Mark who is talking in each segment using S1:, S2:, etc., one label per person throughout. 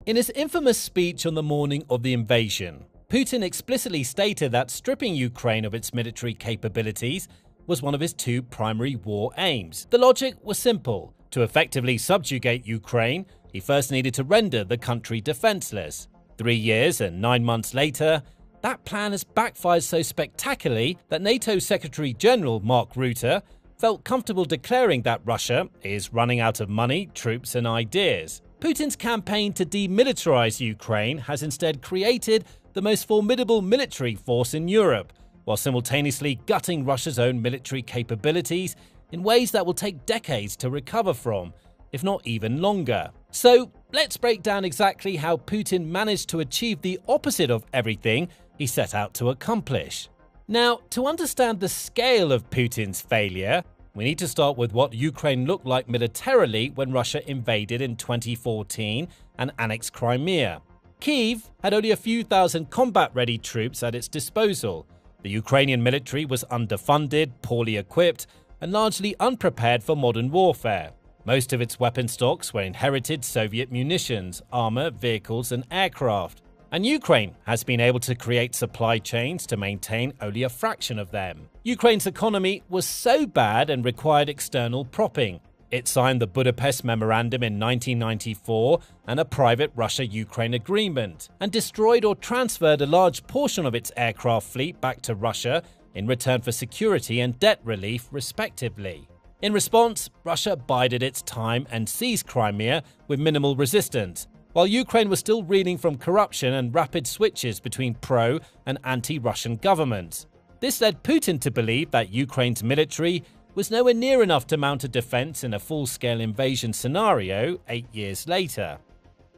S1: In his infamous speech on the morning of the invasion, Putin explicitly stated that stripping Ukraine of its military capabilities was one of his two primary war aims. The logic was simple. To effectively subjugate Ukraine, he first needed to render the country defenseless. 3 years and 9 months later, that plan has backfired so spectacularly that NATO Secretary General Mark Rutte felt comfortable declaring that Russia is running out of money, troops and ideas. Putin's campaign to demilitarize Ukraine has instead created the most formidable military force in Europe, while simultaneously gutting Russia's own military capabilities in ways that will take decades to recover from, if not even longer. So let's break down exactly how Putin managed to achieve the opposite of everything he set out to accomplish. Now, to understand the scale of Putin's failure, we need to start with what Ukraine looked like militarily when Russia invaded in 2014 and annexed Crimea. Kyiv had only a few thousand combat-ready troops at its disposal. The Ukrainian military was underfunded, poorly equipped, and largely unprepared for modern warfare. Most of its weapon stocks were inherited Soviet munitions, armor, vehicles, and aircraft. And Ukraine has been able to create supply chains to maintain only a fraction of them. Ukraine's economy was so bad and required external propping. It signed the Budapest Memorandum in 1994 and a private Russia-Ukraine agreement, and destroyed or transferred a large portion of its aircraft fleet back to Russia in return for security and debt relief, respectively. In response, Russia bided its time and seized Crimea with minimal resistance, while Ukraine was still reeling from corruption and rapid switches between pro- and anti-Russian governments. This led Putin to believe that Ukraine's military was nowhere near enough to mount a defense in a full-scale invasion scenario 8 years later.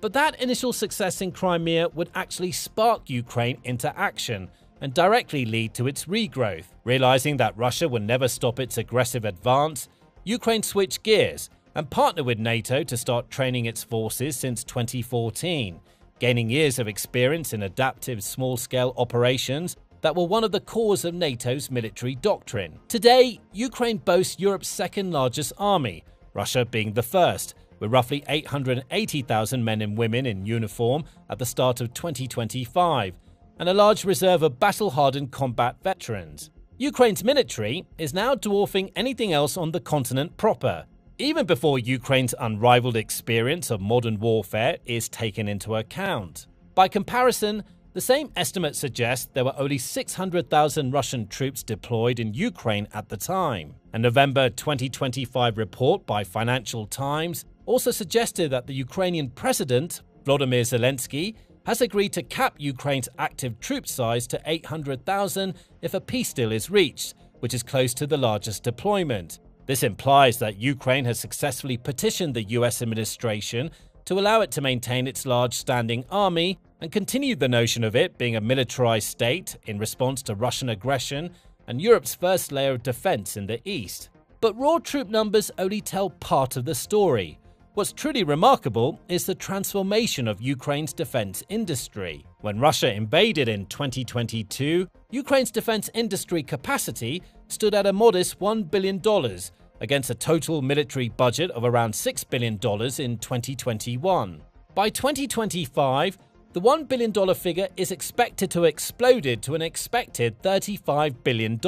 S1: But that initial success in Crimea would actually spark Ukraine into action and directly lead to its regrowth. Realizing that Russia would never stop its aggressive advance, Ukraine switched gears and partnered with NATO to start training its forces since 2014, gaining years of experience in adaptive small-scale operations that were one of the cores of NATO's military doctrine. Today, Ukraine boasts Europe's second-largest army, Russia being the first, with roughly 880,000 men and women in uniform at the start of 2025, and a large reserve of battle-hardened combat veterans. Ukraine's military is now dwarfing anything else on the continent proper, even before Ukraine's unrivaled experience of modern warfare is taken into account. By comparison, the same estimate suggests there were only 600,000 Russian troops deployed in Ukraine at the time. A November 2025 report by Financial Times also suggested that the Ukrainian president, Volodymyr Zelensky, has agreed to cap Ukraine's active troop size to 800,000 if a peace deal is reached, which is close to the largest deployment. This implies that Ukraine has successfully petitioned the US administration to allow it to maintain its large standing army and continue the notion of it being a militarized state in response to Russian aggression and Europe's first layer of defense in the east. But raw troop numbers only tell part of the story. What's truly remarkable is the transformation of Ukraine's defense industry. When Russia invaded in 2022, Ukraine's defense industry capacity stood at a modest $1 billion against a total military budget of around $6 billion in 2021. By 2025, the $1 billion figure is expected to have exploded to an expected $35 billion.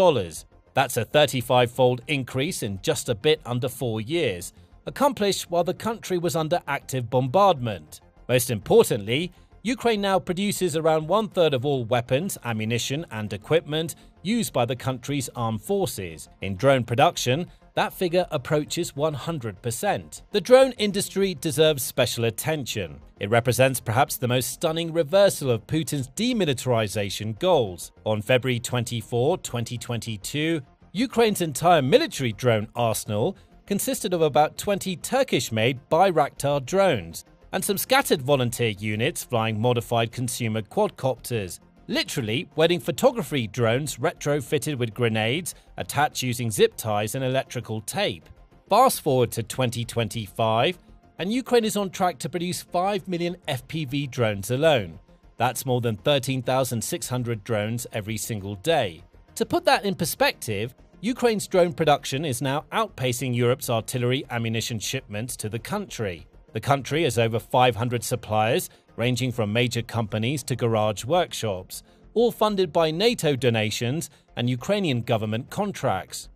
S1: That's a 35-fold increase in just a bit under 4 years, accomplished while the country was under active bombardment. Most importantly, Ukraine now produces around 1/3 of all weapons, ammunition, and equipment used by the country's armed forces. In drone production, that figure approaches 100%. The drone industry deserves special attention. It represents perhaps the most stunning reversal of Putin's demilitarization goals. On February 24, 2022, Ukraine's entire military drone arsenal consisted of about 20 Turkish-made Bayraktar drones and some scattered volunteer units flying modified consumer quadcopters, literally wedding photography drones retrofitted with grenades attached using zip ties and electrical tape. Fast forward to 2025, and Ukraine is on track to produce 5 million FPV drones alone. That's more than 13,600 drones every single day. To put that in perspective, Ukraine's drone production is now outpacing Europe's artillery ammunition shipments to the country. The country has over 500 suppliers, ranging from major companies to garage workshops, all funded by NATO donations and Ukrainian government contracts.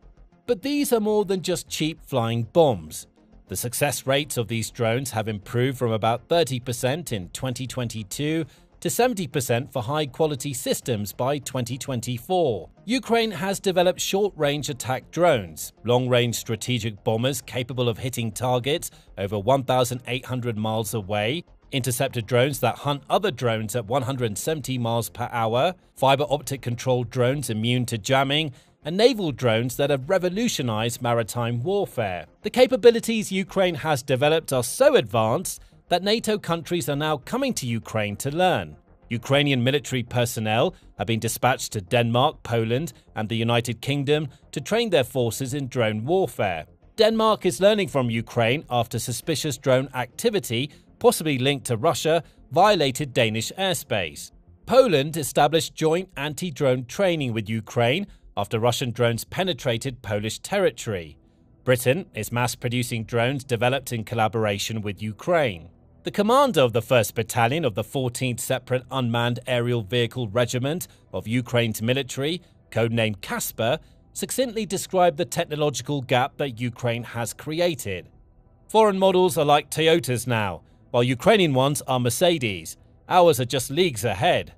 S1: But these are more than just cheap flying bombs. The success rates of these drones have improved from about 30% in 2022 to 70% for high-quality systems by 2024. Ukraine has developed short-range attack drones, long-range strategic bombers capable of hitting targets over 1,800 miles away, interceptor drones that hunt other drones at 170 miles per hour, fiber optic controlled drones immune to jamming, and naval drones that have revolutionized maritime warfare. The capabilities Ukraine has developed are so advanced that NATO countries are now coming to Ukraine to learn. Ukrainian military personnel have been dispatched to Denmark, Poland, and the United Kingdom to train their forces in drone warfare. Denmark is learning from Ukraine after suspicious drone activity, possibly linked to Russia, violated Danish airspace. Poland established joint anti-drone training with Ukraine after Russian drones penetrated Polish territory. Britain is mass-producing drones developed in collaboration with Ukraine. The commander of the 1st Battalion of the 14th Separate Unmanned Aerial Vehicle Regiment of Ukraine's military, codenamed Casper, succinctly described the technological gap that Ukraine has created. Foreign models are like Toyotas now, while Ukrainian ones are Mercedes. Ours are just leagues ahead.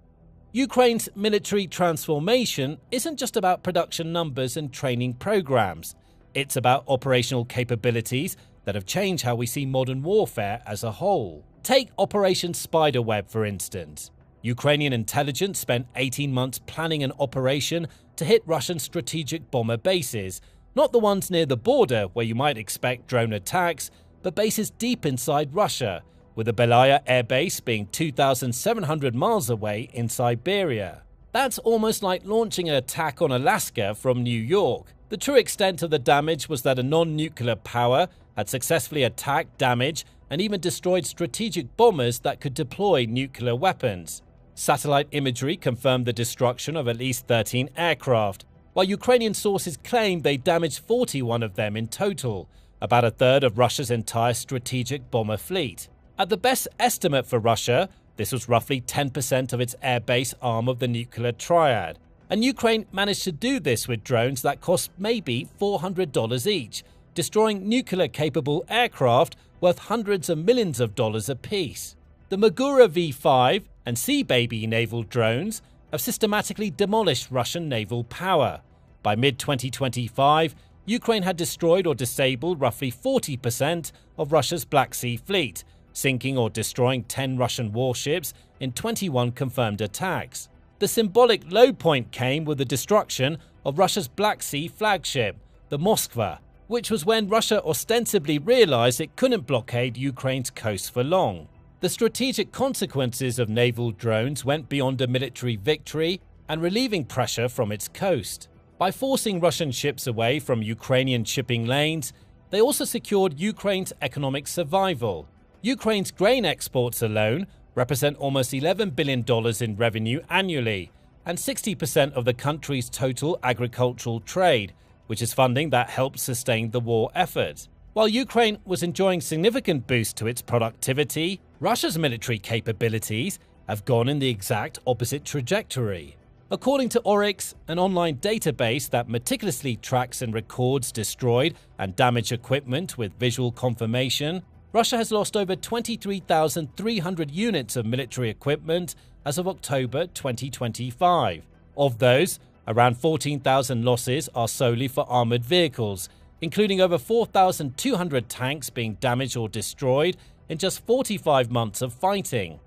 S1: Ukraine's military transformation isn't just about production numbers and training programs. It's about operational capabilities that have changed how we see modern warfare as a whole. Take Operation Spiderweb, for instance. Ukrainian intelligence spent 18 months planning an operation to hit Russian strategic bomber bases, not the ones near the border where you might expect drone attacks, but bases deep inside Russia, with the Belaya Air Base being 2,700 miles away in Siberia. That's almost like launching an attack on Alaska from New York. The true extent of the damage was that a non-nuclear power had successfully attacked, damaged, and even destroyed strategic bombers that could deploy nuclear weapons. Satellite imagery confirmed the destruction of at least 13 aircraft, while Ukrainian sources claimed they damaged 41 of them in total, about a third of Russia's entire strategic bomber fleet. At the best estimate for Russia, this was roughly 10% of its air base arm of the nuclear triad. And Ukraine managed to do this with drones that cost maybe $400 each, destroying nuclear-capable aircraft worth hundreds of millions of dollars apiece. The Magura V5 and Sea Baby naval drones have systematically demolished Russian naval power. By mid-2025, Ukraine had destroyed or disabled roughly 40% of Russia's Black Sea fleet, sinking or destroying 10 Russian warships in 21 confirmed attacks. The symbolic low point came with the destruction of Russia's Black Sea flagship, the Moskva, which was when Russia ostensibly realized it couldn't blockade Ukraine's coast for long. The strategic consequences of naval drones went beyond a military victory and relieving pressure from its coast. By forcing Russian ships away from Ukrainian shipping lanes, they also secured Ukraine's economic survival. Ukraine's grain exports alone represent almost $11 billion in revenue annually, and 60% of the country's total agricultural trade, which is funding that helps sustain the war effort. While Ukraine was enjoying significant boosts to its productivity, Russia's military capabilities have gone in the exact opposite trajectory. According to Oryx, an online database that meticulously tracks and records destroyed and damaged equipment with visual confirmation, Russia has lost over 23,300 units of military equipment as of October 2025. Of those, around 14,000 losses are solely for armored vehicles, including over 4,200 tanks being damaged or destroyed in just 45 months of fighting.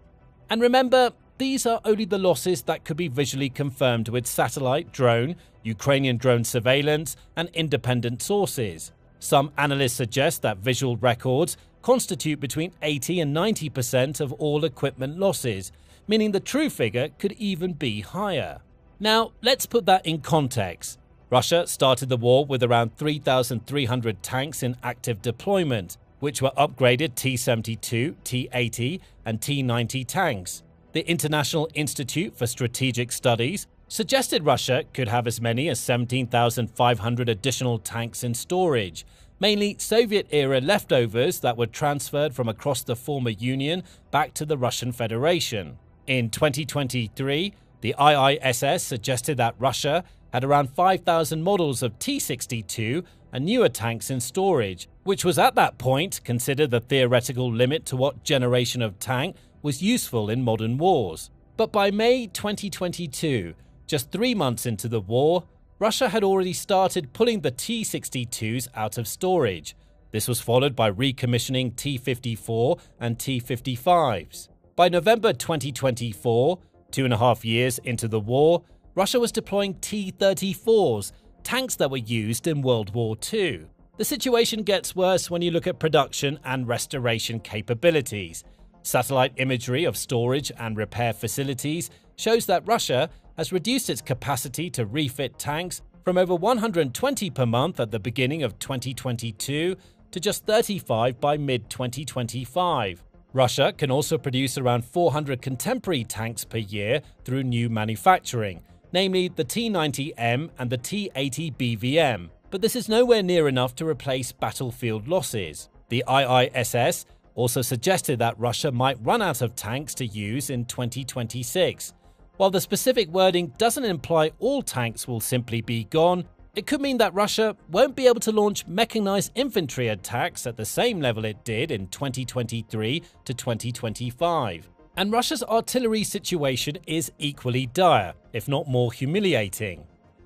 S1: And remember, these are only the losses that could be visually confirmed with satellite, drone, Ukrainian drone surveillance, and independent sources. Some analysts suggest that visual records constitute between 80 and 90% of all equipment losses, meaning the true figure could even be higher. Now, let's put that in context. Russia started the war with around 3,300 tanks in active deployment, which were upgraded T-72, T-80, and T-90 tanks. The International Institute for Strategic Studies suggested Russia could have as many as 17,500 additional tanks in storage, mainly Soviet-era leftovers that were transferred from across the former Union back to the Russian Federation. In 2023, the IISS suggested that Russia had around 5,000 models of T-62 and newer tanks in storage, which was at that point considered the theoretical limit to what generation of tank was useful in modern wars. But by May 2022, just 3 months into the war, Russia had already started pulling the T-62s out of storage. This was followed by recommissioning T-54 and T-55s. By November 2024, 2.5 years into the war, Russia was deploying T-34s, tanks that were used in World War II. The situation gets worse when you look at production and restoration capabilities. Satellite imagery of storage and repair facilities shows that Russia has reduced its capacity to refit tanks from over 120 per month at the beginning of 2022 to just 35 by mid-2025. Russia can also produce around 400 contemporary tanks per year through new manufacturing, namely the T-90M and the T-80 BVM, but this is nowhere near enough to replace battlefield losses. The IISS also suggested that Russia might run out of tanks to use in 2026. While the specific wording doesn't imply all tanks will simply be gone, it could mean that Russia won't be able to launch mechanized infantry attacks at the same level it did in 2023 to 2025. And Russia's artillery situation is equally dire, if not more humiliating.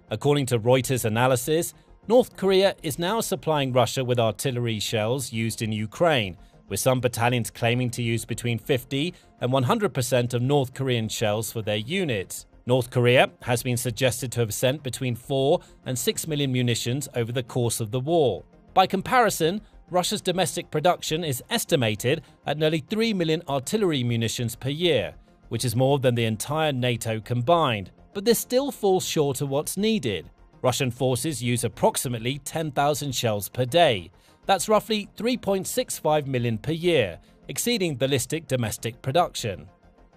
S1: According to Reuters analysis, North Korea is now supplying Russia with artillery shells used in Ukraine, with some battalions claiming to use between 50 and 100% of North Korean shells for their units. North Korea has been suggested to have sent between 4 and 6 million munitions over the course of the war. By comparison, Russia's domestic production is estimated at nearly 3 million artillery munitions per year, which is more than the entire NATO combined. But this still falls short of what's needed. Russian forces use approximately 10,000 shells per day. That's roughly 3.65 million per year, exceeding ballistic domestic production.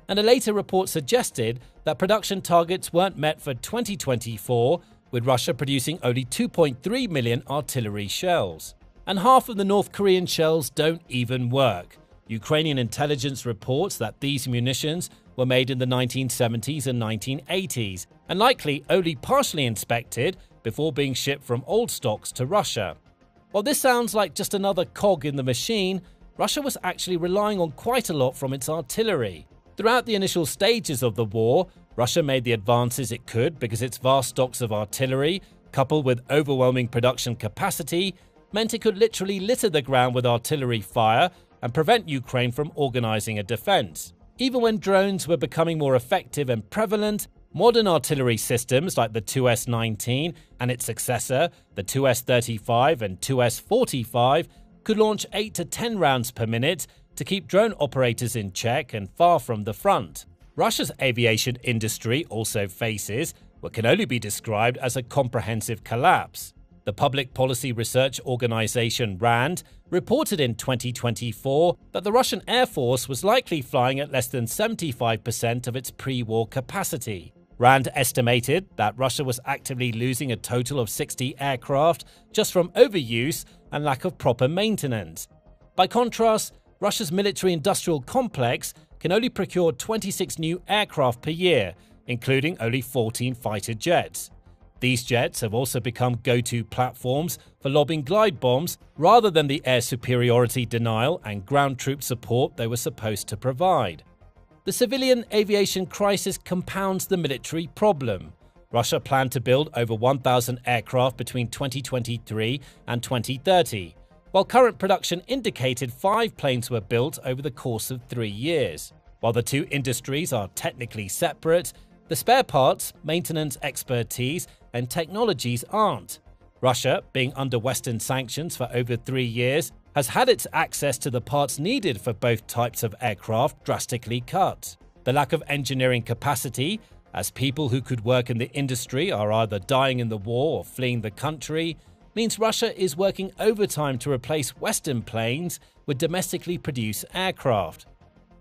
S1: And a later report suggested that production targets weren't met for 2024, with Russia producing only 2.3 million artillery shells. And half of the North Korean shells don't even work. Ukrainian intelligence reports that these munitions were made in the 1970s and 1980s, and likely only partially inspected before being shipped from old stocks to Russia. While this sounds like just another cog in the machine, Russia was actually relying on quite a lot from its artillery. Throughout the initial stages of the war, Russia made the advances it could because its vast stocks of artillery, coupled with overwhelming production capacity, meant it could literally litter the ground with artillery fire and prevent Ukraine from organizing a defense. Even when drones were becoming more effective and prevalent, modern artillery systems like the 2S-19 and its successor, the 2S-35 and 2S-45, could launch 8 to 10 rounds per minute to keep drone operators in check and far from the front. Russia's aviation industry also faces what can only be described as a comprehensive collapse. The public policy research organization RAND reported in 2024 that the Russian Air Force was likely flying at less than 75% of its pre-war capacity. RAND estimated that Russia was actively losing a total of 60 aircraft just from overuse and lack of proper maintenance. By contrast, Russia's military-industrial complex can only procure 26 new aircraft per year, including only 14 fighter jets. These jets have also become go-to platforms for lobbing glide bombs rather than the air superiority denial and ground troop support they were supposed to provide. The civilian aviation crisis compounds the military problem. Russia planned to build over 1,000 aircraft between 2023 and 2030, while current production indicated 5 planes were built over the course of 3 years. While the two industries are technically separate, the spare parts, maintenance expertise, and technologies aren't. Russia, being under Western sanctions for over 3 years, has had its access to the parts needed for both types of aircraft drastically cut. The lack of engineering capacity, as people who could work in the industry are either dying in the war or fleeing the country, means Russia is working overtime to replace Western planes with domestically produced aircraft.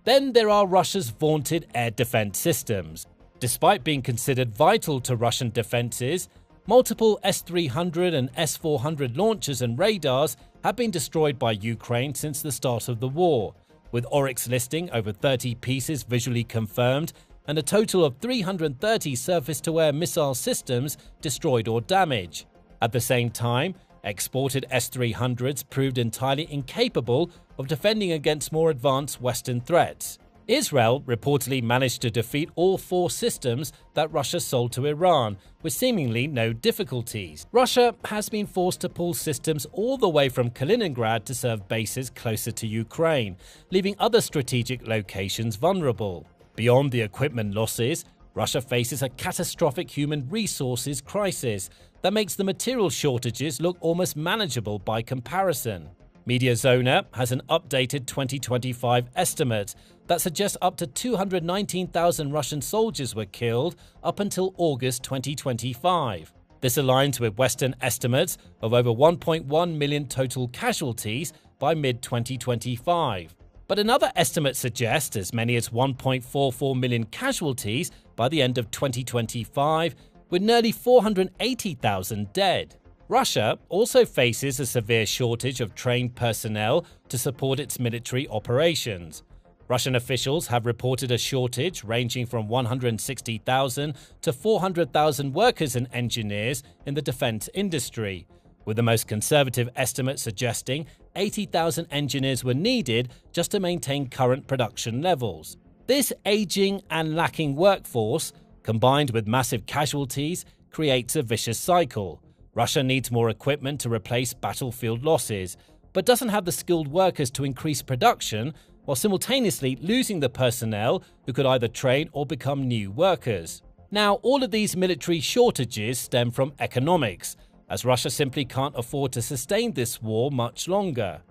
S1: Then there are Russia's vaunted air defense systems. Despite being considered vital to Russian defenses, Multiple S-300 and S-400 launchers and radars have been destroyed by Ukraine since the start of the war, with Oryx listing over 30 pieces visually confirmed and a total of 330 surface-to-air missile systems destroyed or damaged. At the same time, exported S-300s proved entirely incapable of defending against more advanced Western threats. Israel reportedly managed to defeat all 4 systems that Russia sold to Iran, with seemingly no difficulties. Russia has been forced to pull systems all the way from Kaliningrad to serve bases closer to Ukraine, leaving other strategic locations vulnerable. Beyond the equipment losses, Russia faces a catastrophic human resources crisis that makes the material shortages look almost manageable by comparison. Mediazona has an updated 2025 estimate that suggests up to 219,000 Russian soldiers were killed up until August 2025. This aligns with Western estimates of over 1.1 million total casualties by mid-2025. But another estimate suggests as many as 1.44 million casualties by the end of 2025, with nearly 480,000 dead. Russia also faces a severe shortage of trained personnel to support its military operations. Russian officials have reported a shortage ranging from 160,000 to 400,000 workers and engineers in the defense industry, with the most conservative estimate suggesting 80,000 engineers were needed just to maintain current production levels. This aging and lacking workforce, combined with massive casualties, creates a vicious cycle. Russia needs more equipment to replace battlefield losses, but doesn't have the skilled workers to increase production, while simultaneously losing the personnel who could either train or become new workers. Now, all of these military shortages stem from economics, as Russia simply can't afford to sustain this war much longer.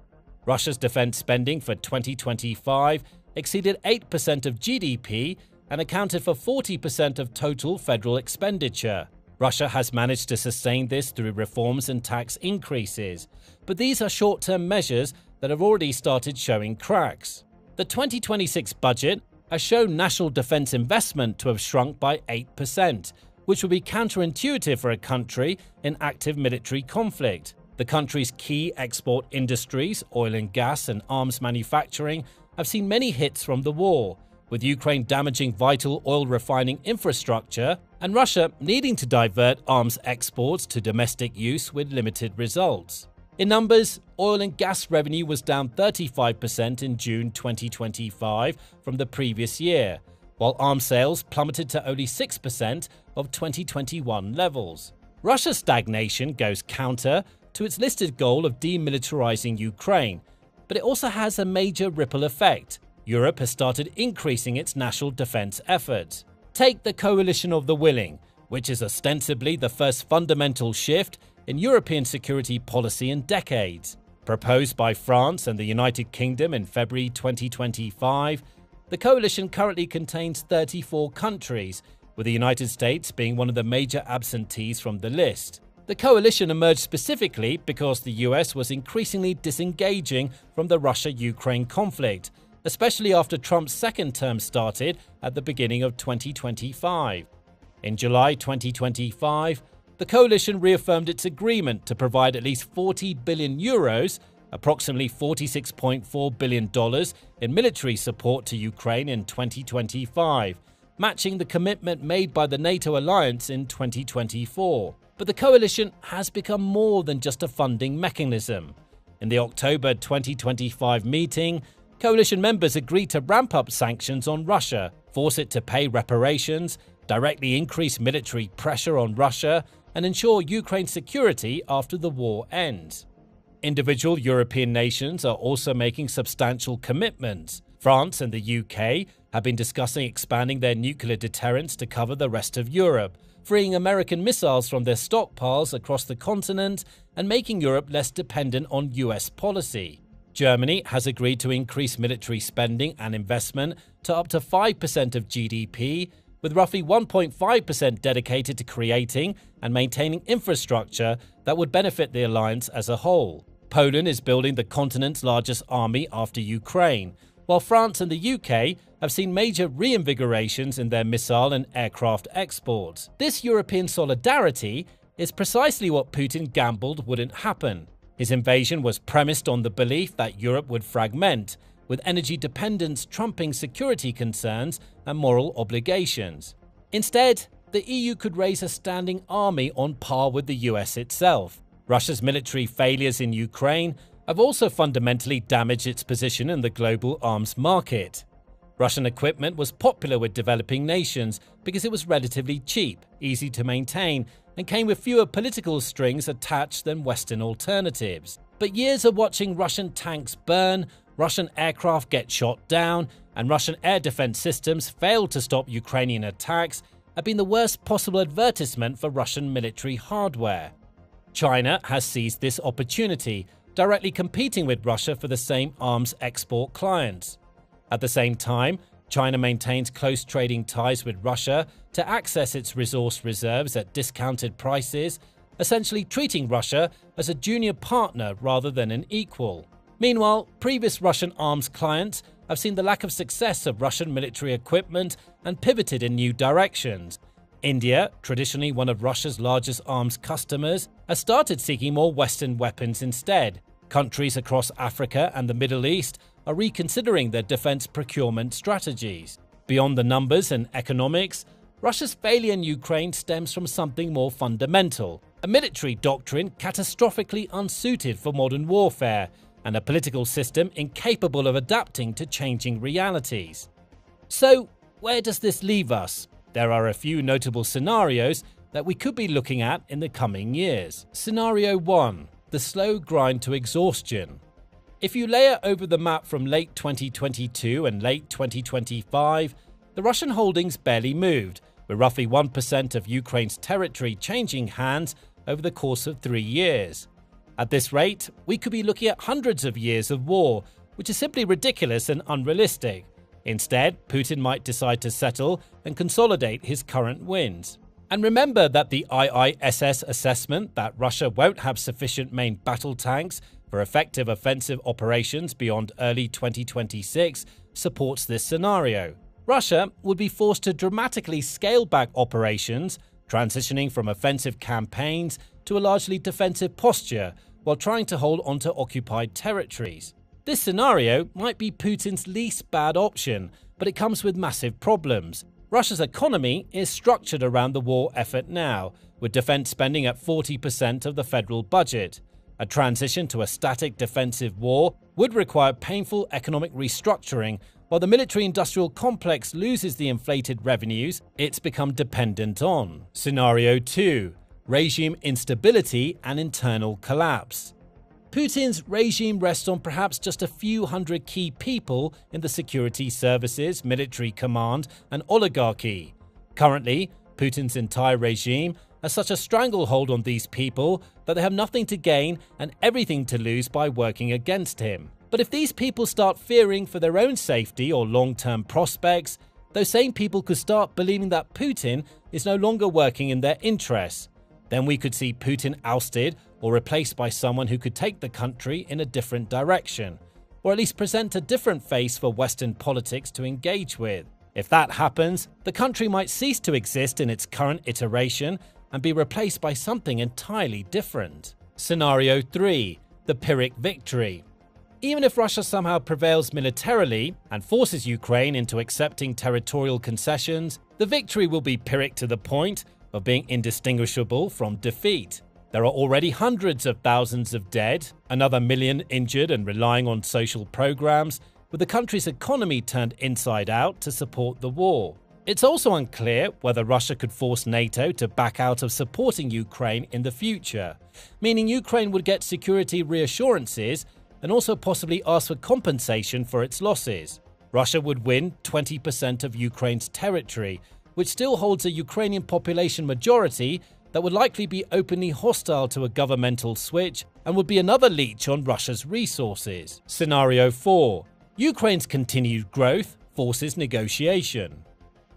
S1: Russia's defense spending for 2025 exceeded 8% of GDP and accounted for 40% of total federal expenditure. Russia has managed to sustain this through reforms and tax increases, but these are short-term measures that have already started showing cracks. The 2026 budget has shown national defense investment to have shrunk by 8%, which would be counterintuitive for a country in active military conflict. The country's key export industries, oil and gas and arms manufacturing, have seen many hits from the war, with Ukraine damaging vital oil refining infrastructure and Russia needing to divert arms exports to domestic use with limited results. In numbers, oil and gas revenue was down 35% in June 2025 from the previous year, while arms sales plummeted to only 6% of 2021 levels. Russia's stagnation goes counter to its listed goal of demilitarizing Ukraine, but it also has a major ripple effect. Europe has started increasing its national defense efforts. Take the Coalition of the Willing, which is ostensibly the first fundamental shift in European security policy in decades. Proposed by France and the United Kingdom in February 2025, the coalition currently contains 34 countries, with the United States being one of the major absentees from the list. The coalition emerged specifically because the US was increasingly disengaging from the Russia-Ukraine conflict, especially after Trump's second term started at the beginning of 2025. In July 2025, the coalition reaffirmed its agreement to provide at least 40 billion euros, approximately $46.4 billion, in military support to Ukraine in 2025, matching the commitment made by the NATO alliance in 2024. But the coalition has become more than just a funding mechanism. In the October 2025 meeting, coalition members agreed to ramp up sanctions on Russia, force it to pay reparations, directly increase military pressure on Russia, and ensure Ukraine's security after the war ends. Individual European nations are also making substantial commitments. France and the UK have been discussing expanding their nuclear deterrence to cover the rest of Europe, freeing American missiles from their stockpiles across the continent and making Europe less dependent on US policy. Germany has agreed to increase military spending and investment to up to 5% of GDP, with roughly 1.5% dedicated to creating and maintaining infrastructure that would benefit the alliance as a whole. Poland is building the continent's largest army after Ukraine, while France and the UK have seen major reinvigorations in their missile and aircraft exports. This European solidarity is precisely what Putin gambled wouldn't happen. His invasion was premised on the belief that Europe would fragment, with energy dependence trumping security concerns and moral obligations. Instead, the EU could raise a standing army on par with the US itself. Russia's military failures in Ukraine have also fundamentally damaged its position in the global arms market. Russian equipment was popular with developing nations because it was relatively cheap, easy to maintain, and came with fewer political strings attached than Western alternatives. But years of watching Russian tanks burn, Russian aircraft get shot down, and Russian air defense systems fail to stop Ukrainian attacks have been the worst possible advertisement for Russian military hardware. China has seized this opportunity, directly competing with Russia for the same arms export clients. At the same time, China maintains close trading ties with Russia to access its resource reserves at discounted prices, essentially treating Russia as a junior partner rather than an equal. Meanwhile, previous Russian arms clients have seen the lack of success of Russian military equipment and pivoted in new directions. India, traditionally one of Russia's largest arms customers, has started seeking more Western weapons instead. Countries across Africa and the Middle East are reconsidering their defense procurement strategies. Beyond the numbers and economics, Russia's failure in Ukraine stems from something more fundamental: a military doctrine catastrophically unsuited for modern warfare, and a political system incapable of adapting to changing realities. So, where does this leave us? There are a few notable scenarios that we could be looking at in the coming years. Scenario 1. The slow grind to exhaustion. If you layer over the map from late 2022 and late 2025, the Russian holdings barely moved, with roughly 1% of Ukraine's territory changing hands over the course of 3 years. At this rate, we could be looking at hundreds of years of war, which is simply ridiculous and unrealistic. Instead, Putin might decide to settle and consolidate his current wins. And remember that the IISS assessment that Russia won't have sufficient main battle tanks for effective offensive operations beyond early 2026 supports this scenario. Russia would be forced to dramatically scale back operations, transitioning from offensive campaigns to a largely defensive posture while trying to hold onto occupied territories. This scenario might be Putin's least bad option, but it comes with massive problems. Russia's economy is structured around the war effort now, with defense spending at 40% of the federal budget. A transition to a static defensive war would require painful economic restructuring. While the military-industrial complex loses the inflated revenues it's become dependent on. Scenario 2. Regime instability and internal collapse. Putin's regime rests on perhaps just a few hundred key people in the security services, military command, and oligarchy. Currently, Putin's entire regime has such a stranglehold on these people that they have nothing to gain and everything to lose by working against him. But if these people start fearing for their own safety or long-term prospects, those same people could start believing that Putin is no longer working in their interests. Then we could see Putin ousted or replaced by someone who could take the country in a different direction, or at least present a different face for Western politics to engage with. If that happens, the country might cease to exist in its current iteration and be replaced by something entirely different. Scenario 3. The Pyrrhic victory. Even if Russia somehow prevails militarily and forces Ukraine into accepting territorial concessions, the victory will be Pyrrhic to the point of being indistinguishable from defeat. There are already hundreds of thousands of dead, another million injured and relying on social programs, with the country's economy turned inside out to support the war. It's also unclear whether Russia could force NATO to back out of supporting Ukraine in the future, meaning Ukraine would get security reassurances and also possibly ask for compensation for its losses. Russia would win 20% of Ukraine's territory, which still holds a Ukrainian population majority that would likely be openly hostile to a governmental switch and would be another leech on Russia's resources. Scenario 4. Ukraine's continued growth forces negotiation.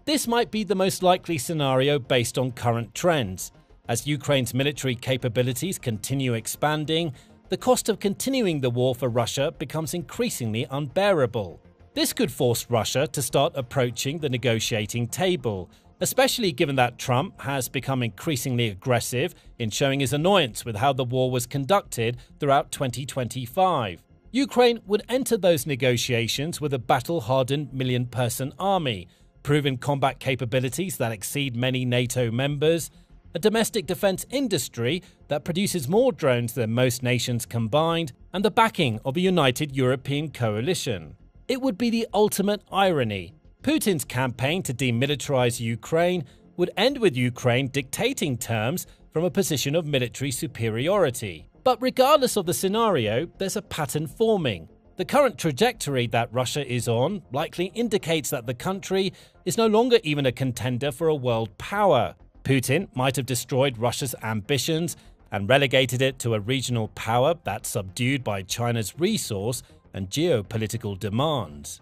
S1: This might be the most likely scenario based on current trends. As Ukraine's military capabilities continue expanding, the cost of continuing the war for Russia becomes increasingly unbearable. This could force Russia to start approaching the negotiating table, especially given that Trump has become increasingly aggressive in showing his annoyance with how the war was conducted throughout 2025. Ukraine would enter those negotiations with a battle-hardened million-person army, proven combat capabilities that exceed many NATO members, a domestic defense industry that produces more drones than most nations combined, and the backing of a united European coalition. It would be the ultimate irony. Putin's campaign to demilitarize Ukraine would end with Ukraine dictating terms from a position of military superiority. But regardless of the scenario, there's a pattern forming. The current trajectory that Russia is on likely indicates that the country is no longer even a contender for a world power. Putin might have destroyed Russia's ambitions and relegated it to a regional power that's subdued by China's resource and geopolitical demands.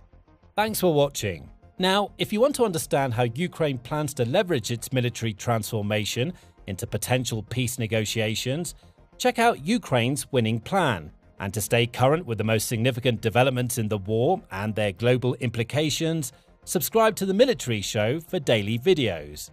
S1: Thanks for watching. Now, if you want to understand how Ukraine plans to leverage its military transformation into potential peace negotiations, check out Ukraine's Winning Plan. And to stay current with the most significant developments in the war and their global implications, subscribe to The Military Show for daily videos.